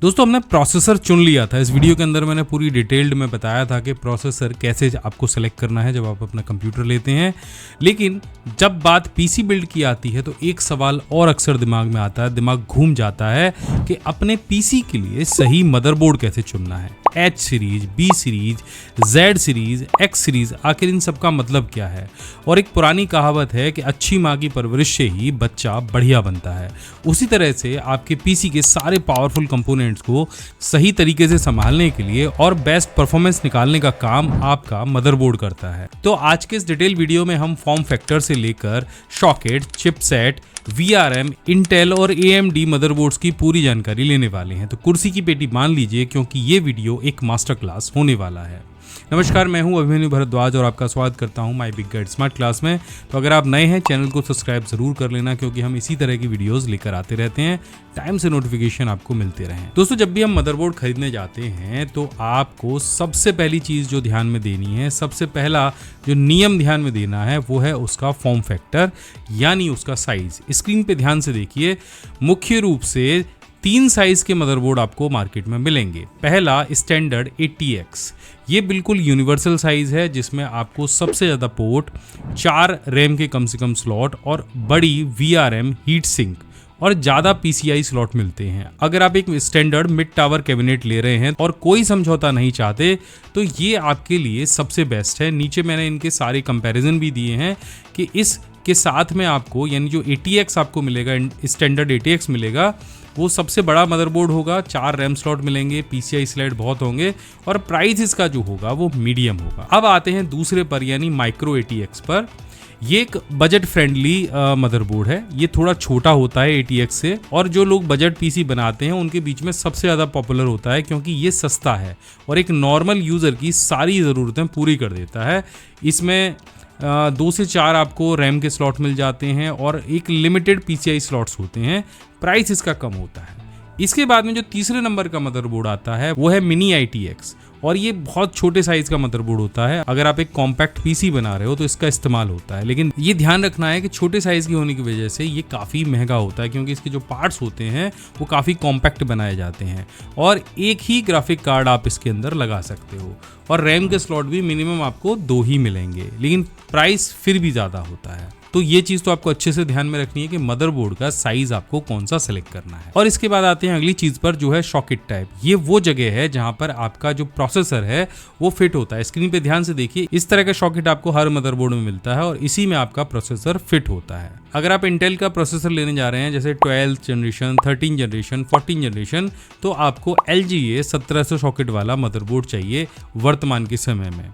दोस्तों हमने प्रोसेसर चुन लिया था। इस वीडियो के अंदर मैंने पूरी डिटेल्ड में बताया था कि प्रोसेसर कैसे आपको सेलेक्ट करना है जब आप अपना कंप्यूटर लेते हैं। लेकिन जब बात पीसी बिल्ड की आती है तो एक सवाल और अक्सर दिमाग में आता है, दिमाग घूम जाता है कि अपने पीसी के लिए सही मदरबोर्ड कैसे चुनना है। H series, B series, Z series, X series, आखिर इन सब का मतलब क्या है। और एक पुरानी कहावत है कि अच्छी माँ की परवरिश से ही बच्चा बढ़िया बनता है। उसी तरह से आपके पीसी के सारे पावरफुल कंपोनेंट्स को सही तरीके से संभालने के लिए और बेस्ट परफॉर्मेंस निकालने का काम आपका मदरबोर्ड करता है। तो आज के इस डिटेल वीडियो में हम फॉर्म फैक्टर से लेकर सॉकेट, चिपसेट, VRM, इंटेल और AMD मदरबोर्ड्स की पूरी जानकारी लेने वाले हैं। तो कुर्सी की पेटी मान लीजिए क्योंकि ये वीडियो एक मास्टर क्लास होने वाला है। नमस्कार, मैं हूं अभिमन्यु भरद्वाज और आपका स्वागत करता हूं my big guide smart class में। तो अगर आप नए हैं चैनल को सब्सक्राइब जरूर कर लेना क्योंकि हम इसी तरह की वीडियोस लेकर आते रहते हैं, टाइम से नोटिफिकेशन आपको मिलते रहें। दोस्तों जब भी हम मदरबोर्ड खरीदने जाते हैं तो आपको सबसे पहली चीज जो ध्यान में देनी है, सबसे पहला जो नियम ध्यान में देना है वो है उसका फॉर्म फैक्टर यानी उसका साइज। स्क्रीन पे ध्यान से देखिए, मुख्य रूप से 3 साइज के मदरबोर्ड आपको मार्केट में मिलेंगे। पहला स्टैंडर्ड ATX, ये बिल्कुल यूनिवर्सल साइज है जिसमें आपको सबसे ज़्यादा पोर्ट, 4 रैम के कम से कम स्लॉट और बड़ी VRM हीट सिंक और ज़्यादा PCI स्लॉट मिलते हैं। अगर आप एक स्टैंडर्ड मिड टावर कैबिनेट ले रहे हैं और कोई समझौता नहीं चाहते तो ये आपके लिए सबसे बेस्ट है। नीचे मैंने इनके सारे कंपैरिजन भी दिए हैं कि इस के साथ में आपको यानी जो ATX आपको मिलेगा, स्टैंडर्ड ATX मिलेगा, वो सबसे बड़ा मदरबोर्ड होगा, 4 रैम स्लॉट मिलेंगे, PCI स्लॉट बहुत होंगे और प्राइस इसका जो होगा वो मीडियम होगा। अब आते हैं दूसरे पर यानी माइक्रो ATX पर। ये एक बजट फ्रेंडली मदरबोर्ड है। ये थोड़ा छोटा होता है ATX से और जो लोग बजट पीसी बनाते हैं उनके बीच में सबसे ज़्यादा पॉपुलर होता है क्योंकि ये सस्ता है और एक नॉर्मल यूज़र की सारी ज़रूरतें पूरी कर देता है। इसमें 2 से 4 आपको रैम के स्लॉट मिल जाते हैं और एक लिमिटेड PCI स्लॉट्स होते हैं। प्राइस इसका कम होता है। इसके बाद में जो तीसरे नंबर का मदरबोर्ड आता है वो है मिनी ITX और ये बहुत छोटे साइज का मदरबोर्ड होता है। अगर आप एक कॉम्पैक्ट पीसी बना रहे हो तो इसका इस्तेमाल होता है, लेकिन ये ध्यान रखना है कि छोटे साइज की होने की वजह से ये काफ़ी महंगा होता है क्योंकि इसके जो पार्ट्स होते हैं वो काफ़ी कॉम्पैक्ट बनाए जाते हैं और एक ही ग्राफिक कार्ड आप इसके अंदर लगा सकते हो और रैम के स्लॉट भी मिनिमम आपको 2 ही मिलेंगे, लेकिन प्राइस फिर भी ज़्यादा होता है। तो ये चीज़ तो आपको अच्छे से ध्यान में रखनी है कि मदरबोर्ड का साइज आपको कौन सा सेलेक्ट करना है। और इसके बाद आते हैं अगली चीज़ पर जो है सॉकेट टाइप। ये वो जगह है जहां पर आपका जो प्रोसेसर है वो फिट होता है। स्क्रीन पे ध्यान से देखिए, इस तरह का सॉकेट आपको हर मदरबोर्ड में मिलता है और इसी में आपका प्रोसेसर फिट होता है। अगर आप इंटेल का प्रोसेसर लेने जा रहे हैं जैसे 12th जनरेशन, 13 जनरेशन, 14 जनरेशन, तो आपको LGA 1700 सॉकेट वाला मदरबोर्ड चाहिए वर्तमान के समय में।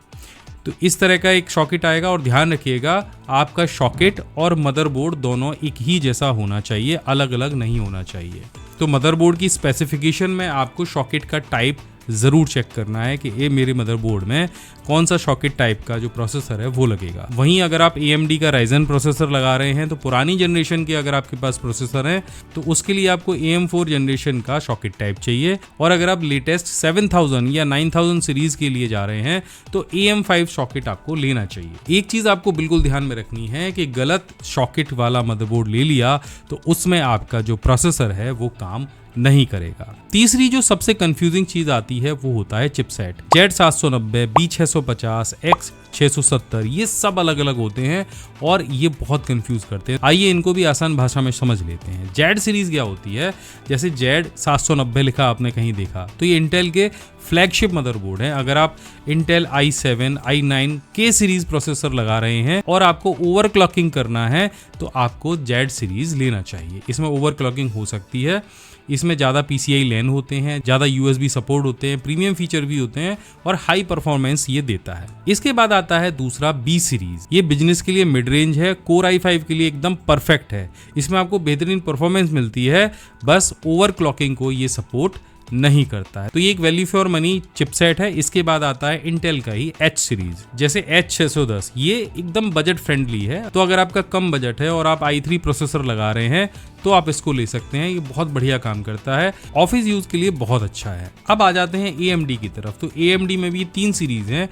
तो इस तरह का एक सॉकेट आएगा और ध्यान रखिएगा आपका सॉकेट और मदरबोर्ड दोनों एक ही जैसा होना चाहिए, अलग अलग नहीं होना चाहिए। तो मदरबोर्ड की स्पेसिफिकेशन में आपको सॉकेट का टाइप ज़रूर चेक करना है कि ये मेरे मदरबोर्ड में कौन सा सॉकेट टाइप का जो प्रोसेसर है वो लगेगा। वहीं अगर आप AMD का Ryzen प्रोसेसर लगा रहे हैं तो पुरानी जनरेशन के अगर आपके पास प्रोसेसर है तो उसके लिए आपको AM4 जनरेशन का सॉकेट टाइप चाहिए और अगर आप लेटेस्ट 7000 या 9000 सीरीज के लिए जा रहे हैं तो AM5 सॉकेट आपको लेना चाहिए। एक चीज़ आपको बिल्कुल ध्यान में रखनी है कि गलत सॉकेट वाला मदरबोर्ड ले लिया तो उसमें आपका जो प्रोसेसर है वो काम नहीं करेगा। तीसरी जो सबसे कंफ्यूजिंग चीज आती है वो होता है चिपसेट। Z790, B650, X670, ये सब अलग अलग होते हैं और ये बहुत कंफ्यूज करते हैं। आइए इनको भी आसान भाषा में समझ लेते हैं। Z सीरीज क्या होती है? जैसे Z790 लिखा आपने कहीं देखा तो ये इंटेल के फ्लैगशिप मदरबोर्ड है। अगर आप इंटेल i7, i9 के सीरीज प्रोसेसर लगा रहे हैं और आपको ओवरक्लॉकिंग करना है तो आपको Z सीरीज लेना चाहिए। इसमें ओवरक्लॉकिंग हो सकती है, इसमें ज़्यादा PCI लैन होते हैं, ज़्यादा USB सपोर्ट होते हैं, प्रीमियम फीचर भी होते हैं और हाई परफॉर्मेंस ये देता है। इसके बाद आता है दूसरा B सीरीज। ये बिजनेस के लिए मिड रेंज है, कोर i5 के लिए एकदम परफेक्ट है। इसमें आपको बेहतरीन परफॉर्मेंस मिलती है, बस ओवरक्लॉकिंग को ये सपोर्ट नहीं करता है। तो ये एक वैल्यू फॉर मनी चिपसेट है। इसके बाद आता है इंटेल का ही H सीरीज, जैसे H610, ये एकदम बजट फ्रेंडली है। तो अगर आपका कम बजट है और आप i3 प्रोसेसर लगा रहे हैं तो आप इसको ले सकते हैं। ये बहुत बढ़िया काम करता है, ऑफिस यूज के लिए बहुत अच्छा है। अब आ जाते हैं AMD की तरफ। तो AMD में भी 3 सीरीज हैं,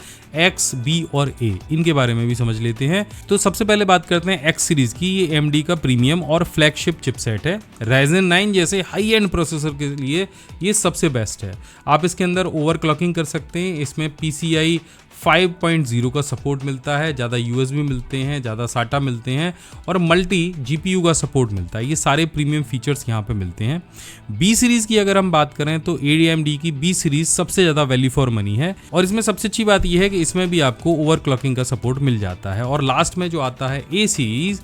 X, B और A। इनके बारे में भी समझ लेते हैं। तो सबसे पहले बात करते हैं X सीरीज की। ये AMD का प्रीमियम और फ्लैगशिप चिपसेट है। Ryzen 9 जैसे हाई एंड प्रोसेसर के लिए ये सबसे बेस्ट है। आप इसके अंदर ओवरक्लॉकिंग कर सकते हैं। इसमें PCI 5.0 का सपोर्ट मिलता है, ज़्यादा USB मिलते हैं, ज़्यादा SATA मिलते हैं और मल्टी GPU का सपोर्ट मिलता है। ये सारे प्रीमियम फीचर्स यहाँ पे मिलते हैं। B सीरीज़ की अगर हम बात करें तो AMD की B सीरीज़ सबसे ज़्यादा वैल्यू फॉर मनी है और इसमें सबसे अच्छी बात यह है कि इसमें भी आपको ओवरक्लॉकिंग का सपोर्ट मिल जाता है। और लास्ट में जो आता है A सीरीज़,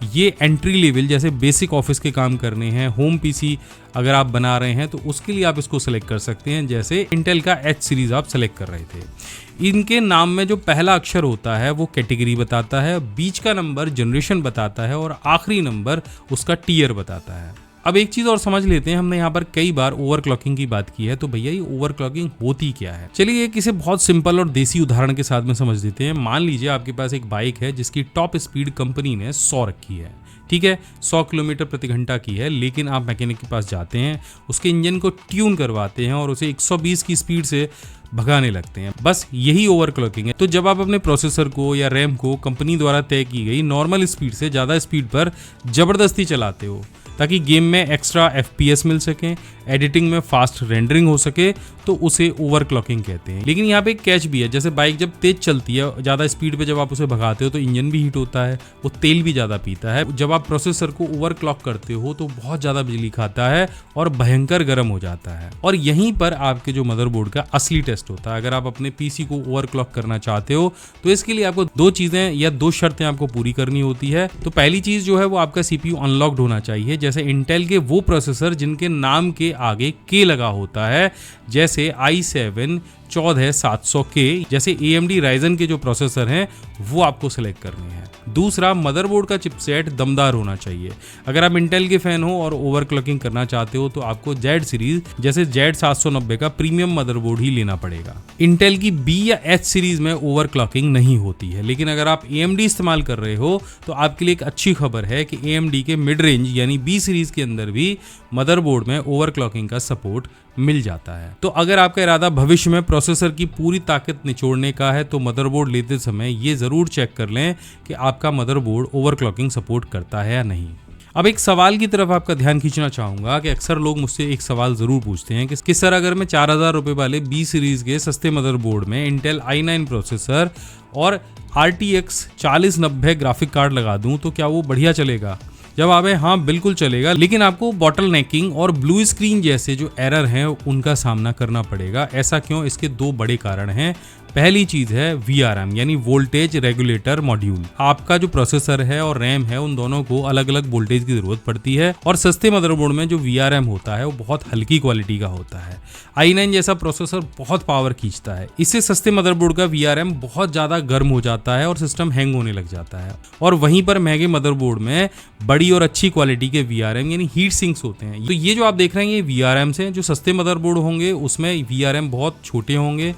ये एंट्री लेवल जैसे बेसिक ऑफिस के काम करने हैं, होम PC अगर आप बना रहे हैं तो उसके लिए आप इसको सेलेक्ट कर सकते हैं, जैसे इंटेल का H सीरीज आप सेलेक्ट कर रहे थे। इनके नाम में जो पहला अक्षर होता है वो कैटेगरी बताता है, बीच का नंबर जनरेशन बताता है और आखिरी नंबर उसका टीयर बताता है। अब एक चीज और समझ लेते हैं, हमने यहाँ पर कई बार ओवरक्लॉकिंग की बात की है, तो भैया ये ओवरक्लॉकिंग होती क्या है। चलिए किसी बहुत सिंपल और देसी उदाहरण के साथ में समझ देते हैं। मान लीजिए आपके पास एक बाइक है जिसकी टॉप स्पीड कंपनी ने 100 रखी है, ठीक है, 100 किलोमीटर प्रति घंटा की है, लेकिन आप मैकेनिक के पास जाते हैं, उसके इंजन को ट्यून करवाते हैं और उसे 120 की स्पीड से भगाने लगते हैं। बस यही ओवरक्लॉकिंग है। तो जब आप अपने प्रोसेसर को या रैम को कंपनी द्वारा तय की गई नॉर्मल स्पीड से ज़्यादा स्पीड पर जबरदस्ती चलाते हो ताकि गेम में एक्स्ट्रा FPS मिल सके, एडिटिंग में फास्ट रेंडरिंग हो सके, तो उसे ओवरक्लॉकिंग कहते हैं। लेकिन यहाँ पे एक कैच भी है, जैसे बाइक जब तेज चलती है, ज़्यादा स्पीड पे जब आप उसे भगाते हो तो इंजन भी हीट होता है, वो तेल भी ज़्यादा पीता है। जब आप प्रोसेसर को ओवरक्लॉक करते हो तो बहुत ज़्यादा बिजली खाता है और भयंकर गर्म हो जाता है। और यहीं पर आपके जो मदरबोर्ड का असली टेस्ट होता है। अगर आप अपने PC को ओवरक्लॉक करना चाहते हो तो इसके लिए आपको 2 चीज़ें या 2 शर्तें आपको पूरी करनी होती है। तो पहली चीज़ जो है वो आपका CPU अनलॉक्ड होना चाहिए, जैसे इंटेल के वो प्रोसेसर जिनके नाम के आगे K लगा होता है, जैसे i7 14700K, जैसे AMD Ryzen के जो प्रोसेसर हैं वो आपको सेलेक्ट करने हैं। दूसरा, मदरबोर्ड का चिपसेट दमदार होना चाहिए। अगर आप इंटेल के फैन हो और ओवरक्लॉकिंग करना चाहते हो तो आपको Z सीरीज जैसे Z790 का प्रीमियम मदरबोर्ड ही लेना पड़ेगा। इंटेल की B या H सीरीज में ओवरक्लॉकिंग नहीं होती है, लेकिन अगर आप AMD इस्तेमाल कर रहे हो तो आपके लिए एक अच्छी खबर है कि AMD के मिड रेंज यानी B सीरीज के अंदर भी मदरबोर्ड में ओवरक्लॉकिंग का सपोर्ट मिल जाता है। तो अगर आपका इरादा भविष्य में प्रोसेसर की पूरी ताकत निचोड़ने का है तो मदरबोर्ड लेते समय ये जरूर चेक कर लें कि आपका मदरबोर्ड ओवरक्लॉकिंग सपोर्ट करता है या नहीं। अब एक सवाल की तरफ आपका ध्यान खींचना चाहूंगा कि अक्सर लोग मुझसे एक सवाल जरूर पूछते हैं कि सर अगर मैं 4000 रुपए वाले B सीरीज के सस्ते मदरबोर्ड में इंटेल i9 प्रोसेसर और RTX 4090 ग्राफिक कार्ड लगा दूं तो क्या वो बढ़िया चलेगा? जवाब है हाँ, बिल्कुल चलेगा, लेकिन आपको बॉटल नेकिंग और ब्लू स्क्रीन जैसे जो एरर हैं उनका सामना करना पड़ेगा। ऐसा क्यों? इसके 2 बड़े कारण हैं। पहली चीज है VRM यानी वोल्टेज रेगुलेटर मॉड्यूल। आपका जो प्रोसेसर है और रैम है उन दोनों को अलग अलग वोल्टेज की जरूरत पड़ती है और सस्ते मदरबोर्ड में जो VRM होता है वो बहुत हल्की क्वालिटी का होता है। i9 जैसा प्रोसेसर बहुत पावर खींचता है, इससे सस्ते मदरबोर्ड का VRM बहुत ज्यादा गर्म हो जाता है और सिस्टम हैंग होने लग जाता है। और वहीं पर महंगे मदरबोर्ड में बड़ी और अच्छी क्वालिटी के VRM यानी हीट सिंक्स होते हैं। तो ये जो आप देख रहे हैं ये VRM से, जो सस्ते मदरबोर्ड होंगे उसमें VRM बहुत छोटे होंगे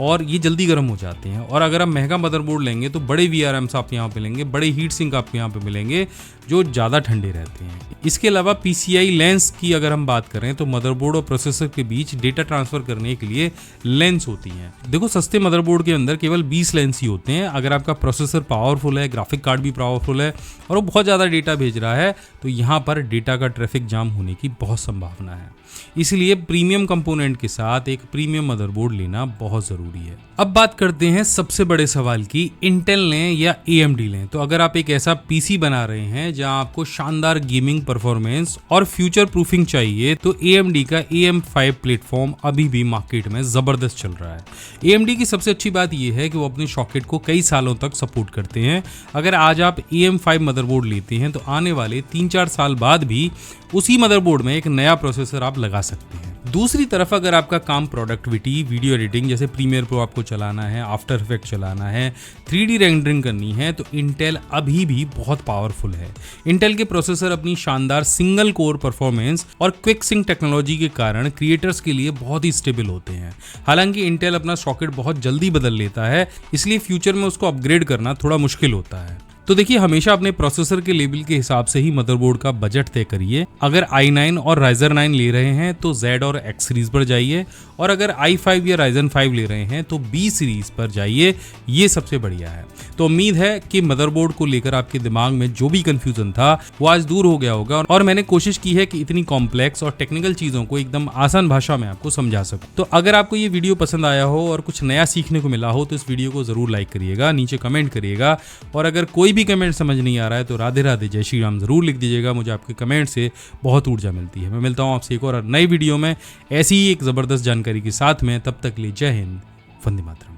और ये जल्दी गर्म हो जाते हैं। और अगर आप महंगा मदरबोर्ड लेंगे तो बड़े VRMs आप यहाँ पे लेंगे, बड़े हीट सिंक आपको यहाँ पे मिलेंगे जो ज़्यादा ठंडे रहते हैं। इसके अलावा PCI लेंस की अगर हम बात करें तो मदरबोर्ड और प्रोसेसर के बीच डेटा ट्रांसफर करने के लिए लेंस होती हैं। देखो सस्ते मदरबोर्ड के अंदर केवल 20 लेंस ही होते हैं। अगर आपका प्रोसेसर पावरफुल है, ग्राफिक कार्ड भी पावरफुल है और वो बहुत ज़्यादा डेटा भेज रहा है तो यहाँ पर डेटा का ट्रैफिक जाम होने की बहुत संभावना है। इसलिए प्रीमियम कंपोनेंट के साथ एक प्रीमियम मदरबोर्ड लेना बहुत जरूरी है। अब बात करते हैं सबसे बड़े सवाल की, इंटेल लें या AMD लें। तो अगर आप एक ऐसा PC बना रहे हैं जहां आपको शानदार गेमिंग परफॉर्मेंस और फ्यूचर प्रूफिंग चाहिए तो AMD का AM5 प्लेटफॉर्म अभी भी मार्केट में जबरदस्त चल रहा है। AMD की सबसे अच्छी बात यह है कि वो अपने सॉकेट को कई सालों तक सपोर्ट करते हैं। अगर आज आप AM5 मदरबोर्ड लेते हैं तो आने वाले 3-4 साल बाद भी उसी मदरबोर्ड में एक नया प्रोसेसर आप लगा सकते हैं। दूसरी तरफ अगर आपका काम प्रोडक्टिविटी, वीडियो एडिटिंग जैसे प्रीमियर प्रो आपको चलाना है, आफ्टर इफेक्ट चलाना है, 3D रेंडरिंग करनी है तो इंटेल अभी भी बहुत पावरफुल है। इंटेल के प्रोसेसर अपनी शानदार सिंगल कोर परफॉर्मेंस और क्विक सिंक टेक्नोलॉजी के कारण क्रिएटर्स के लिए बहुत ही स्टेबल होते हैं। हालांकि इंटेल अपना सॉकेट बहुत जल्दी बदल लेता है, इसलिए फ्यूचर में उसको अपग्रेड करना थोड़ा मुश्किल होता है। तो देखिए हमेशा अपने प्रोसेसर के लेवल के हिसाब से ही मदरबोर्ड का बजट तय करिए। अगर i9 और Ryzen 9 ले रहे हैं तो Z और X सीरीज पर जाइए, और अगर i5 या Ryzen 5 ले रहे हैं तो B सीरीज पर जाइए, ये सबसे बढ़िया है। तो उम्मीद है कि मदरबोर्ड को लेकर आपके दिमाग में जो भी कंफ्यूजन था वो आज दूर हो गया होगा, और मैंने कोशिश की है कि इतनी कॉम्प्लेक्स और टेक्निकल चीज़ों को एकदम आसान भाषा में आपको समझा सकूं। तो अगर आपको ये वीडियो पसंद आया हो और कुछ नया सीखने को मिला हो तो इस वीडियो को ज़रूर लाइक करिएगा, नीचे कमेंट करिएगा, और अगर कोई भी कमेंट समझ नहीं आ रहा है तो राधे राधे जय श्री राम ज़रूर लिख दीजिएगा। मुझे आपके कमेंट से बहुत ऊर्जा मिलती है। मैं मिलता हूँ आपसे एक और नई वीडियो में ऐसी ही एक ज़बरदस्त जानकारी के साथ में। तब तक के लिए जय हिंद, वंदे मातरम।